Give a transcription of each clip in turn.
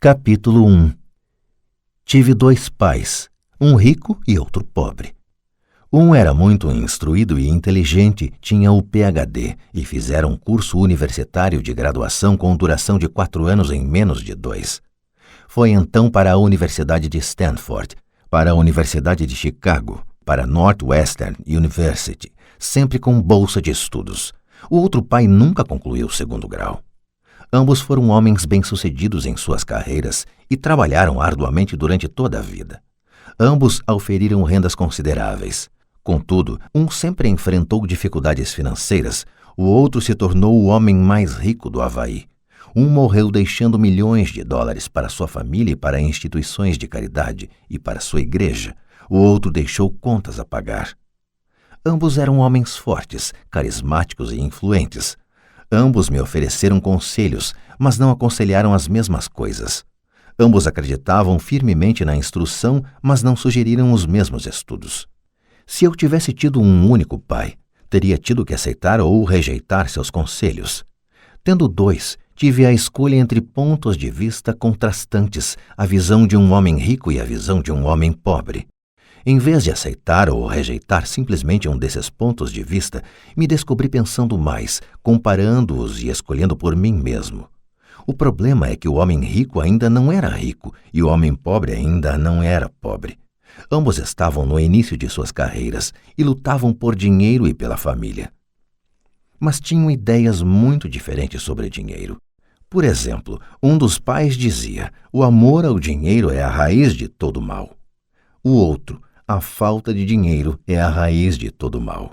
Capítulo 1. Tive 2 pais, um rico e outro pobre. Um era muito instruído e inteligente, tinha o PhD e fizera um curso universitário de graduação com duração de 4 anos em menos de 2. Foi então para a Universidade de Stanford, para a Universidade de Chicago, para Northwestern University, sempre com bolsa de estudos. O outro pai nunca concluiu o 2º grau. Ambos foram homens bem-sucedidos em suas carreiras e trabalharam arduamente durante toda a vida. Ambos auferiram rendas consideráveis. Contudo, um sempre enfrentou dificuldades financeiras, o outro se tornou o homem mais rico do Havaí. Um morreu deixando milhões de dólares para sua família e para instituições de caridade e para sua igreja. O outro deixou contas a pagar. Ambos eram homens fortes, carismáticos e influentes. Ambos me ofereceram conselhos, mas não aconselharam as mesmas coisas. Ambos acreditavam firmemente na instrução, mas não sugeriram os mesmos estudos. Se eu tivesse tido um único pai, teria tido que aceitar ou rejeitar seus conselhos. Tendo 2, tive a escolha entre pontos de vista contrastantes, a visão de um homem rico e a visão de um homem pobre. Em vez de aceitar ou rejeitar simplesmente um desses pontos de vista, me descobri pensando mais, comparando-os e escolhendo por mim mesmo. O problema é que o homem rico ainda não era rico e o homem pobre ainda não era pobre. Ambos estavam no início de suas carreiras e lutavam por dinheiro e pela família. Mas tinham ideias muito diferentes sobre dinheiro. Por exemplo, um dos pais dizia: o amor ao dinheiro é a raiz de todo mal. O outro: a falta de dinheiro é a raiz de todo mal.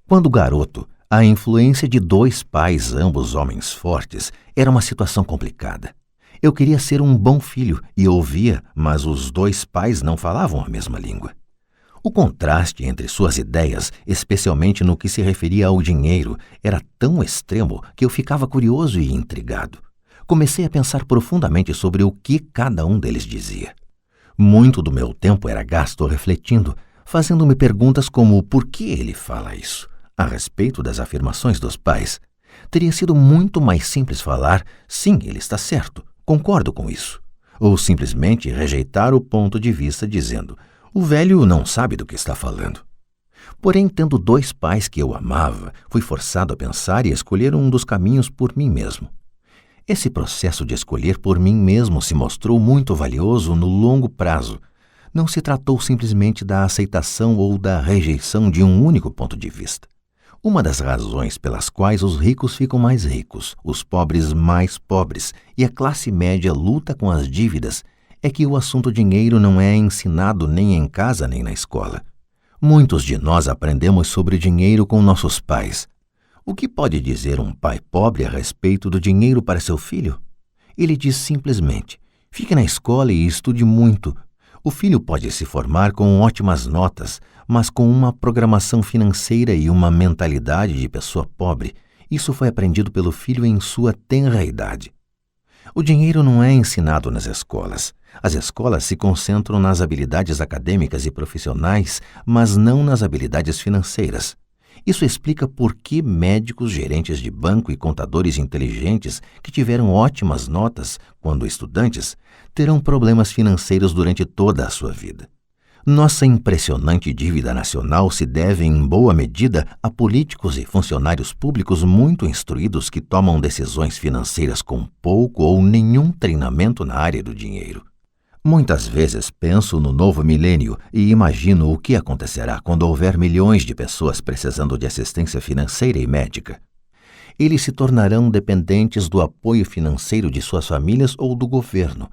Quando garoto, a influência de 2 pais, ambos homens fortes, era uma situação complicada. Eu queria ser um bom filho e ouvia, mas os 2 pais não falavam a mesma língua. O contraste entre suas ideias, especialmente no que se referia ao dinheiro, era tão extremo que eu ficava curioso e intrigado. Comecei a pensar profundamente sobre o que cada um deles dizia. Muito do meu tempo era gasto refletindo, fazendo-me perguntas como por que ele fala isso, a respeito das afirmações dos pais. Teria sido muito mais simples falar, sim, ele está certo, concordo com isso. Ou simplesmente rejeitar o ponto de vista dizendo, o velho não sabe do que está falando. Porém, tendo 2 pais que eu amava, fui forçado a pensar e escolher um dos caminhos por mim mesmo. Esse processo de escolher por mim mesmo se mostrou muito valioso no longo prazo. Não se tratou simplesmente da aceitação ou da rejeição de um único ponto de vista. Uma das razões pelas quais os ricos ficam mais ricos, os pobres mais pobres e a classe média luta com as dívidas é que o assunto dinheiro não é ensinado nem em casa nem na escola. Muitos de nós aprendemos sobre dinheiro com nossos pais. O que pode dizer um pai pobre a respeito do dinheiro para seu filho? Ele diz simplesmente, fique na escola e estude muito. O filho pode se formar com ótimas notas, mas com uma programação financeira e uma mentalidade de pessoa pobre. Isso foi aprendido pelo filho em sua tenra idade. O dinheiro não é ensinado nas escolas. As escolas se concentram nas habilidades acadêmicas e profissionais, mas não nas habilidades financeiras. Isso explica por que médicos, gerentes de banco e contadores inteligentes que tiveram ótimas notas quando estudantes terão problemas financeiros durante toda a sua vida. Nossa impressionante dívida nacional se deve, em boa medida, a políticos e funcionários públicos muito instruídos que tomam decisões financeiras com pouco ou nenhum treinamento na área do dinheiro. Muitas vezes penso no novo milênio e imagino o que acontecerá quando houver milhões de pessoas precisando de assistência financeira e médica. Eles se tornarão dependentes do apoio financeiro de suas famílias ou do governo.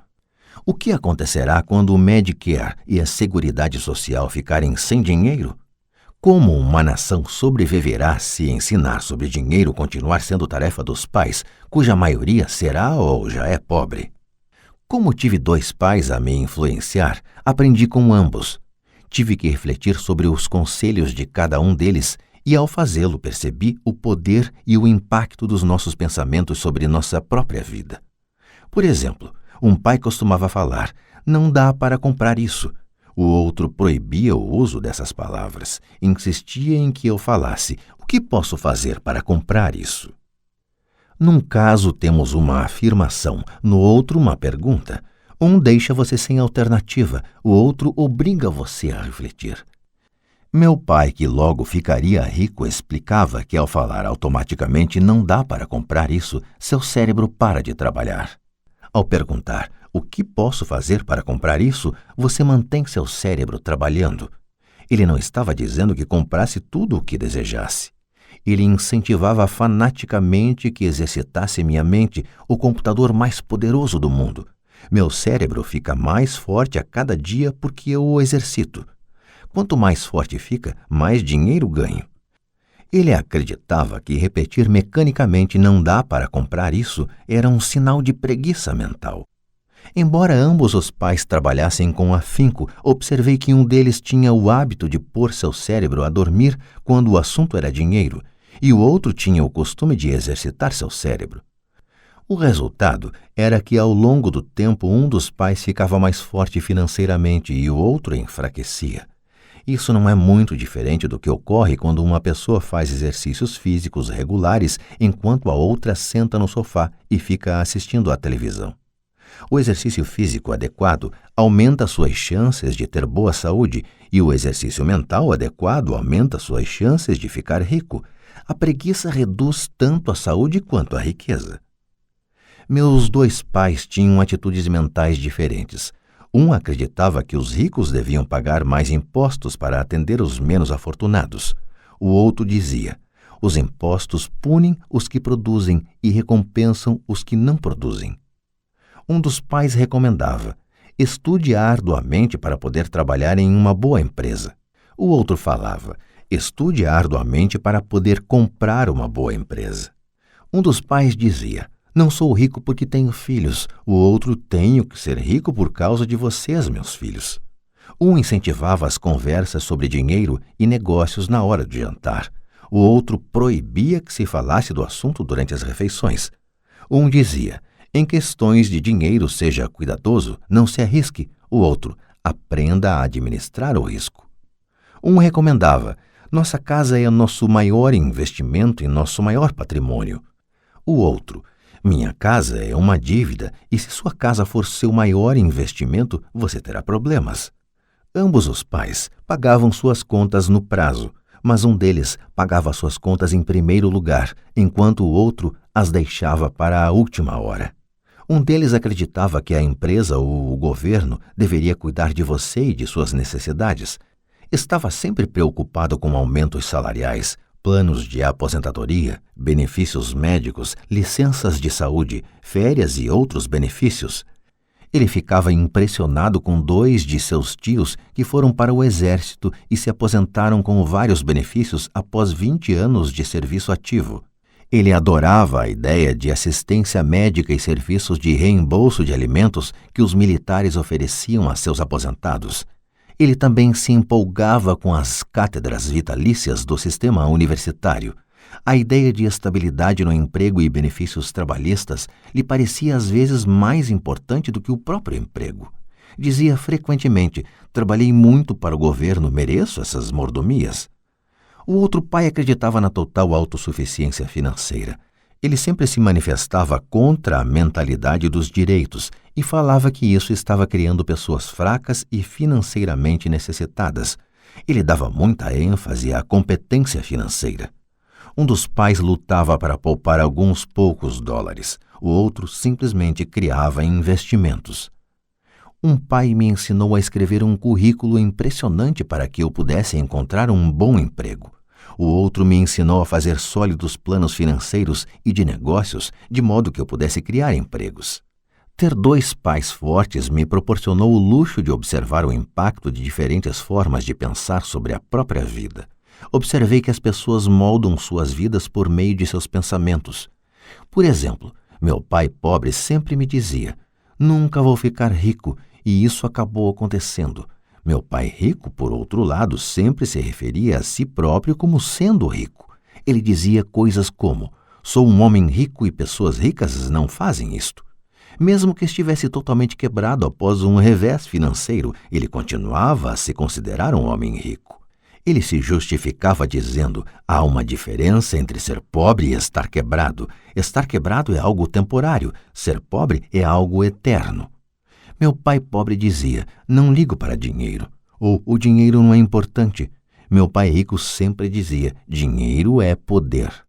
O que acontecerá quando o Medicare e a Seguridade Social ficarem sem dinheiro? Como uma nação sobreviverá se ensinar sobre dinheiro continuar sendo tarefa dos pais, cuja maioria será ou já é pobre? Como tive 2 pais a me influenciar, aprendi com ambos. Tive que refletir sobre os conselhos de cada um deles e, ao fazê-lo, percebi o poder e o impacto dos nossos pensamentos sobre nossa própria vida. Por exemplo, um pai costumava falar, não dá para comprar isso. O outro proibia o uso dessas palavras, insistia em que eu falasse, o que posso fazer para comprar isso? Num caso, temos uma afirmação, no outro, uma pergunta. Um deixa você sem alternativa, o outro obriga você a refletir. Meu pai, que logo ficaria rico, explicava que ao falar automaticamente não dá para comprar isso, seu cérebro para de trabalhar. Ao perguntar o que posso fazer para comprar isso, você mantém seu cérebro trabalhando. Ele não estava dizendo que comprasse tudo o que desejasse. Ele incentivava fanaticamente que exercitasse minha mente, o computador mais poderoso do mundo. Meu cérebro fica mais forte a cada dia porque eu o exercito. Quanto mais forte fica, mais dinheiro ganho. Ele acreditava que repetir mecanicamente não dá para comprar isso era um sinal de preguiça mental. Embora ambos os pais trabalhassem com afinco, observei que um deles tinha o hábito de pôr seu cérebro a dormir quando o assunto era dinheiro, e o outro tinha o costume de exercitar seu cérebro. O resultado era que, ao longo do tempo, um dos pais ficava mais forte financeiramente e o outro enfraquecia. Isso não é muito diferente do que ocorre quando uma pessoa faz exercícios físicos regulares enquanto a outra senta no sofá e fica assistindo à televisão. O exercício físico adequado aumenta suas chances de ter boa saúde e o exercício mental adequado aumenta suas chances de ficar rico. A preguiça reduz tanto a saúde quanto a riqueza. Meus dois pais tinham atitudes mentais diferentes. Um acreditava que os ricos deviam pagar mais impostos para atender os menos afortunados. O outro dizia: os impostos punem os que produzem e recompensam os que não produzem. Um dos pais recomendava: estude arduamente para poder trabalhar em uma boa empresa. O outro falava: estude arduamente para poder comprar uma boa empresa. Um dos pais dizia: não sou rico porque tenho filhos. O outro: tenho que ser rico por causa de vocês, meus filhos. Um incentivava as conversas sobre dinheiro e negócios na hora de jantar. O outro proibia que se falasse do assunto durante as refeições. Um dizia: em questões de dinheiro, seja cuidadoso, não se arrisque. O outro: aprenda a administrar o risco. Um recomendava: nossa casa é nosso maior investimento e nosso maior patrimônio. O outro: minha casa é uma dívida e se sua casa for seu maior investimento, você terá problemas. Ambos os pais pagavam suas contas no prazo, mas um deles pagava suas contas em primeiro lugar, enquanto o outro as deixava para a última hora. Um deles acreditava que a empresa ou o governo deveria cuidar de você e de suas necessidades. Estava sempre preocupado com aumentos salariais, planos de aposentadoria, benefícios médicos, licenças de saúde, férias e outros benefícios. Ele ficava impressionado com 2 de seus tios que foram para o exército e se aposentaram com vários benefícios após 20 anos de serviço ativo. Ele adorava a ideia de assistência médica e serviços de reembolso de alimentos que os militares ofereciam a seus aposentados. Ele também se empolgava com as cátedras vitalícias do sistema universitário. A ideia de estabilidade no emprego e benefícios trabalhistas lhe parecia às vezes mais importante do que o próprio emprego. Dizia frequentemente: trabalhei muito para o governo, mereço essas mordomias. O outro pai acreditava na total autossuficiência financeira. Ele sempre se manifestava contra a mentalidade dos direitos e falava que isso estava criando pessoas fracas e financeiramente necessitadas. Ele dava muita ênfase à competência financeira. Um dos pais lutava para poupar alguns poucos dólares. O outro simplesmente criava investimentos. Um pai me ensinou a escrever um currículo impressionante para que eu pudesse encontrar um bom emprego. O outro me ensinou a fazer sólidos planos financeiros e de negócios, de modo que eu pudesse criar empregos. Ter 2 pais fortes me proporcionou o luxo de observar o impacto de diferentes formas de pensar sobre a própria vida. Observei que as pessoas moldam suas vidas por meio de seus pensamentos. Por exemplo, meu pai pobre sempre me dizia: nunca vou ficar rico, e isso acabou acontecendo. Meu pai rico, por outro lado, sempre se referia a si próprio como sendo rico. Ele dizia coisas como: sou um homem rico e pessoas ricas não fazem isto. Mesmo que estivesse totalmente quebrado após um revés financeiro, ele continuava a se considerar um homem rico. Ele se justificava dizendo: há uma diferença entre ser pobre e estar quebrado. Estar quebrado é algo temporário, ser pobre é algo eterno. Meu pai pobre dizia: não ligo para dinheiro, ou o dinheiro não é importante. Meu pai rico sempre dizia: dinheiro é poder.